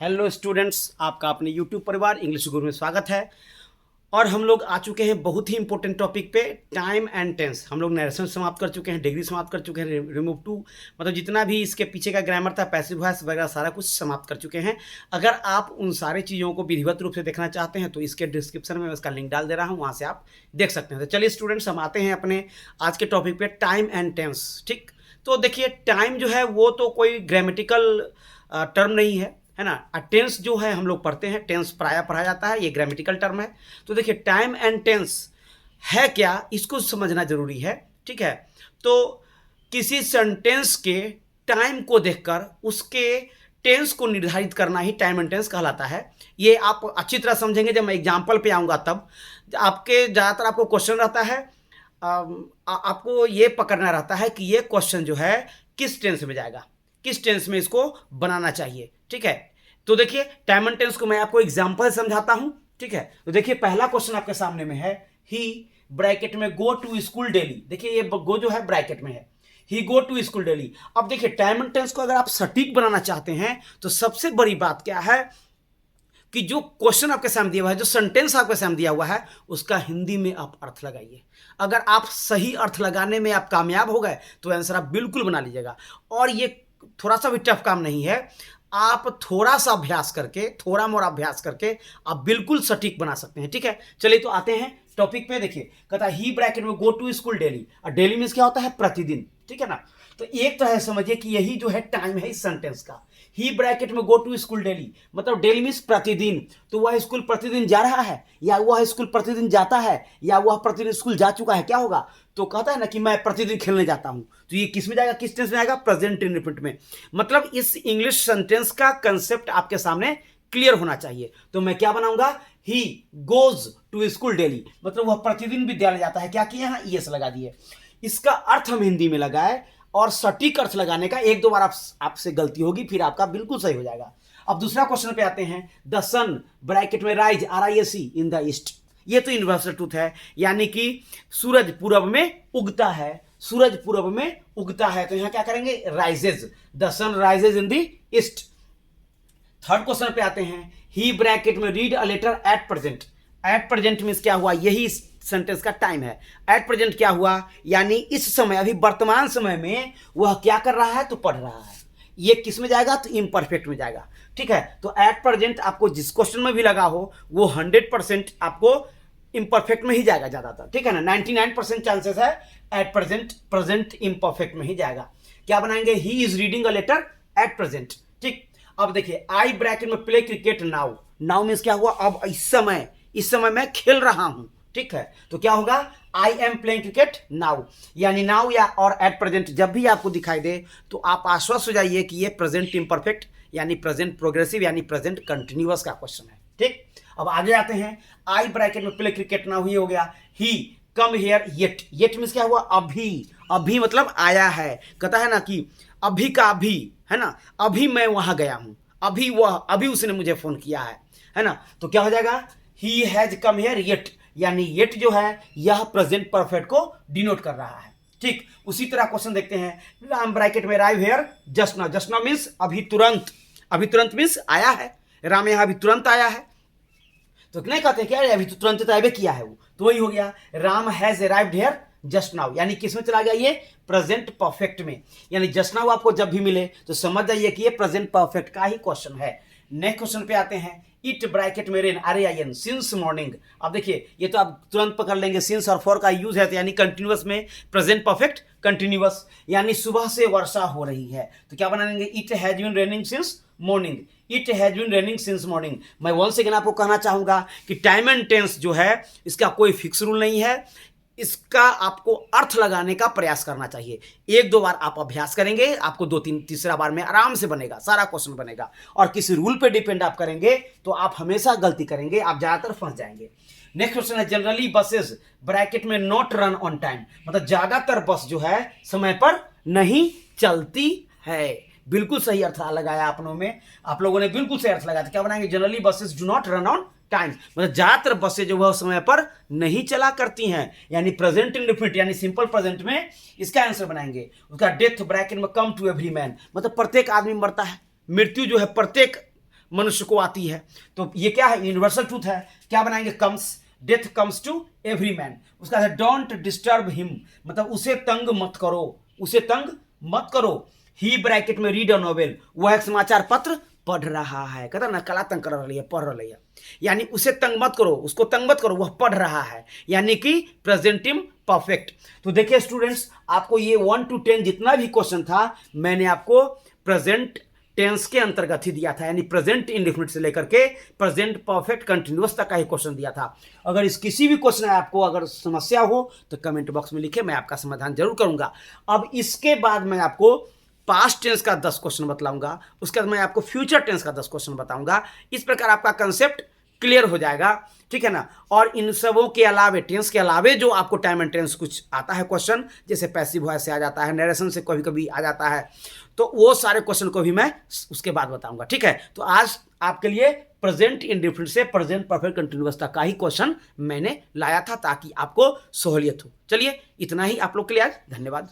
Hello students, आपका अपने YouTube परिवार इंग्लिश गुरु में स्वागत है। और हम लोग आ चुके हैं बहुत ही इंपॉर्टेंट टॉपिक पे, टाइम एंड टेंस। हम लोग नरेशन समाप्त कर चुके हैं, डिग्री समाप्त कर चुके हैं, रिमूव टू मतलब जितना भी इसके पीछे का ग्रामर था, पैसिव वॉइस वगैरह सारा कुछ समाप्त कर चुके हैं। अगर आप उन सारी चीज़ों को विधिवत रूप से देखना चाहते हैं तो इसके डिस्क्रिप्शन में मैं इसका लिंक डाल दे रहा हूँ, वहाँ से आप देख सकते हैं। तो चलिए स्टूडेंट्स, हम आते हैं अपने आज के टॉपिक पे, टाइम एंड टेंस। ठीक, तो देखिए टाइम जो है वो तो कोई ग्रामेटिकल टर्म नहीं है ना। टेंस जो है हम लोग पढ़ते हैं, टेंस प्रायः पढ़ा जाता है, ये ग्रामेटिकल टर्म है। तो देखिए टाइम एंड टेंस है क्या, इसको समझना जरूरी है। ठीक है, तो किसी सेंटेंस के टाइम को देखकर उसके टेंस को निर्धारित करना ही टाइम एंड टेंस कहलाता है। ये आप अच्छी तरह समझेंगे जब मैं एग्जाम्पल पे आऊँगा तब। आपके ज़्यादातर आपको क्वेश्चन रहता है, आपको ये पकड़ना रहता है कि ये क्वेश्चन जो है किस टेंस में जाएगा, किस टेंस में इसको बनाना चाहिए। ठीक है, तो देखिए टाइम एंड टेंस को मैं आपको एग्जांपल समझाता हूं। ठीक है, तो देखिए पहला क्वेश्चन आपके सामने में है, ही ब्रैकेट में गो टू स्कूल डेली। देखिए ये गो जो है ब्रैकेट में है, ही गो टू स्कूल डेली। अब देखिए टाइम एंड टेंस को अगर आप सटीक बनाना चाहते हैं तो सबसे बड़ी बात क्या है कि जो क्वेश्चन आपके सामने दिया हुआ है, जो सेंटेंस आपके सामने दिया हुआ है, उसका हिंदी में आप अर्थ लगाइए। अगर आप सही अर्थ लगाने में आप कामयाब हो गए तो आंसर आप बिल्कुल बना लीजिएगा। और ये थोड़ा सा भी टफ काम नहीं है, आप थोड़ा सा अभ्यास करके, थोड़ा मोड़ा अभ्यास करके आप बिल्कुल सटीक बना सकते हैं। ठीक है, चलिए तो आते हैं टॉपिक पे। देखिए कहता है ही ब्रैकेट में गो टू स्कूल डेली, और डेली मीन्स क्या होता है, प्रतिदिन। ठीक है ना, तो एक तरह से समझिए कि यही जो है टाइम है इस सेंटेंस का। ही ब्रैकेट में गो टू स्कूल डेली मतलब डेली मीन्स प्रतिदिन। तो वह स्कूल प्रतिदिन जा रहा है, या वह स्कूल प्रतिदिन जाता है, या वह प्रतिदिन स्कूल जा चुका है, क्या होगा? तो कहता है ना कि मैं प्रतिदिन खेलने जाता हूं, तो ये किस में जाएगा, किस टेंस में आएगा, प्रेजेंट इंडेफिनिट में। मतलब इस इंग्लिश सेंटेंस का कंसेप्ट आपके सामने क्लियर होना चाहिए। तो मैं क्या बनाऊंगा, he goes to school daily मतलब वह प्रतिदिन विद्यालय जाता है। क्या किया, यहाँ ईएस लगा दिए। इसका अर्थ हम हिंदी में लगाए, और सटीक अर्थ लगाने का एक दो बार आपसे गलती होगी, फिर आपका बिल्कुल सही हो जाएगा। अब दूसरा क्वेश्चन पे आते हैं, द सन ब्रैकेट में rise RISE in the east. ये तो यूनिवर्सल ट्रूथ है, यानी कि सूरज पूरब में उगता है, सूरज पूरब में उगता है। तो यहां क्या करेंगे, rises, the sun rises in the east. Third question पे आते हैं, ही ब्रैकेट में read a letter at present. At present means क्या हुआ, यही सेंटेंस का टाइम है। एट प्रेजेंट क्या हुआ, यानी इस समय, अभी वर्तमान समय में वह क्या कर रहा है, तो पढ़ रहा है। ये किस में जाएगा, तो इम्परफेक्ट में जाएगा। ठीक है, तो एट प्रेजेंट आपको जिस क्वेश्चन में भी लगा हो वो 100% आपको इम्परफेक्ट में ही जाएगा ज्यादातर। ठीक है ना, 99% चांसेस है एट प्रेजेंट, प्रेजेंट इम्परफेक्ट में ही जाएगा। क्या बनाएंगे, he is reading a letter at present. ठीक, अब देखिए आई ब्रैकेट में play cricket now. Now means क्या हुआ, अब इस समय मैं खेल रहा हूं। ठीक है, तो क्या होगा, I am playing cricket now. यानी नाउ या और एट प्रेजेंट जब भी आपको दिखाई दे तो आप आश्वस्त हो जाइए कि ये प्रेजेंट इम्परफेक्ट यानी प्रेजेंट प्रोग्रेसिव यानी प्रेजेंट कंटिन्यूअस का क्वेश्चन है। ठीक, अब आगे आते हैं, आई ब्रैकेट में प्ले क्रिकेट नाउ, ही हो गया। He come here yet. Yet means क्या हुआ, अभी। अभी मतलब आया है, कहता है ना कि अभी का अभी, है ना, अभी मैं वहां गया हूं, अभी उसने मुझे फोन किया है ना। तो क्या हो जाएगा, he has come here yet, यानी येट जो है यह प्रेजेंट परफेक्ट को डिनोट कर रहा है। ठीक, उसी तरह क्वेश्चन देखते हैं, राम ब्रैकेट में arrive here just now. Just now means अभी तुरंत, अभी तुरंत मीन्स आया है, राम यहां अभी तुरंत आया है। तो नहीं कहते क्या, अभी तो तुरंत अराइव किया है वो, तो वही हो गया, Ram has arrived here just now. यानी किस में चला गया, ये प्रेजेंट परफेक्ट में। यानी जस्ट नाउ आपको जब भी मिले तो समझ जाइए कि ये प्रेजेंट परफेक्ट का ही क्वेश्चन है। नेक्स्ट क्वेश्चन पे आते हैं, इट ब्रैकेट में रेन RAIN सिंस मॉर्निंग। अब देखिए ये तो आप तुरंत पकड़ लेंगे, सिंस और फॉर का यूज है, तो यानी कंटिन्यूअस में प्रेजेंट परफेक्ट कंटिन्यूअस, यानी सुबह से वर्षा हो रही है। तो क्या बनाएंगे, it has been raining since morning. It has been raining since morning. मैं वंस अगेन आपको कहना चाहूंगा कि टाइम एंड टेंस जो है इसका कोई फिक्स रूल नहीं है, इसका आपको अर्थ लगाने का प्रयास करना चाहिए। एक दो बार आप अभ्यास करेंगे, आपको दो तीन तीसरा बार में आराम से बनेगा, सारा क्वेश्चन बनेगा। और किसी रूल पे डिपेंड आप करेंगे तो आप हमेशा गलती करेंगे, आप ज्यादातर फंस जाएंगे। नेक्स्ट क्वेश्चन है, जनरली बसेस ब्रैकेट में नॉट रन ऑन टाइम मतलब ज्यादातर बस जो है समय पर नहीं चलती है। बिल्कुल सही अर्थ लगाया आप लोगों ने बिल्कुल सही अर्थ लगाया। क्या बनाएंगे, generally buses do not run on time मतलब ज्यादातर बसें जो वह समय पर नहीं चला करती हैं, यानी प्रेजेंट इंडेफिनिट यानी सिंपल प्रेजेंट में इसका आंसर बनाएंगे। उसका डेथ ब्रैकेट में कम टू एवरी मैन मतलब प्रत्येक आदमी मरता है, मृत्यु जो है प्रत्येक मनुष्य को आती है। तो ये क्या है, यूनिवर्सल ट्रूथ है। क्या बनाएंगे, comes, death comes to every man. उसका है डोंट डिस्टर्ब हिम, मतलब उसे तंग मत करो, उसे तंग मत करो। ही ब्रैकेट में रीड अ नोवेल, वह एक समाचार पत्र पढ़ रहा है। कहता ना कला तंग कर रही है, पढ़ रही है, यानी उसे तंग मत करो, उसको तंग मत करो, वह पढ़ रहा है, यानी कि प्रेजेंटिव परफेक्ट। तो देखिए स्टूडेंट्स, आपको ये 1 to 10 जितना भी क्वेश्चन था मैंने आपको प्रेजेंट टेंस के अंतर्गत ही दिया था, यानी प्रेजेंट इंडेफिनिट से लेकर के प्रेजेंट परफेक्ट कंटिन्यूअस तक का ही क्वेश्चन दिया था। अगर इस किसी भी क्वेश्चन में आपको अगर समस्या हो तो कमेंट बॉक्स में लिखे, मैं आपका समाधान जरूर करूंगा। अब इसके बाद मैं आपको पास्ट टेंस का 10 क्वेश्चन बतलाऊंगा, उसके बाद मैं आपको फ्यूचर टेंस का 10 क्वेश्चन बताऊंगा। इस प्रकार आपका कंसेप्ट क्लियर हो जाएगा, ठीक है ना। और इन सबों के अलावे, टेंस के अलावे जो आपको टाइम एंड टेंस कुछ आता है क्वेश्चन, जैसे पैसिव वॉइस से आ जाता है, नरेशन से कभी कभी आ जाता है, तो वो सारे क्वेश्चन को भी मैं उसके बाद बताऊंगा, ठीक है। तो आज आपके लिए प्रेजेंट इंडेफिनिट से प्रेजेंट परफेक्ट कंटिन्यूअस तक का ही क्वेश्चन मैंने लाया था ताकि आपको सहूलियत हो। चलिए इतना ही आप लोग के लिए आज, धन्यवाद।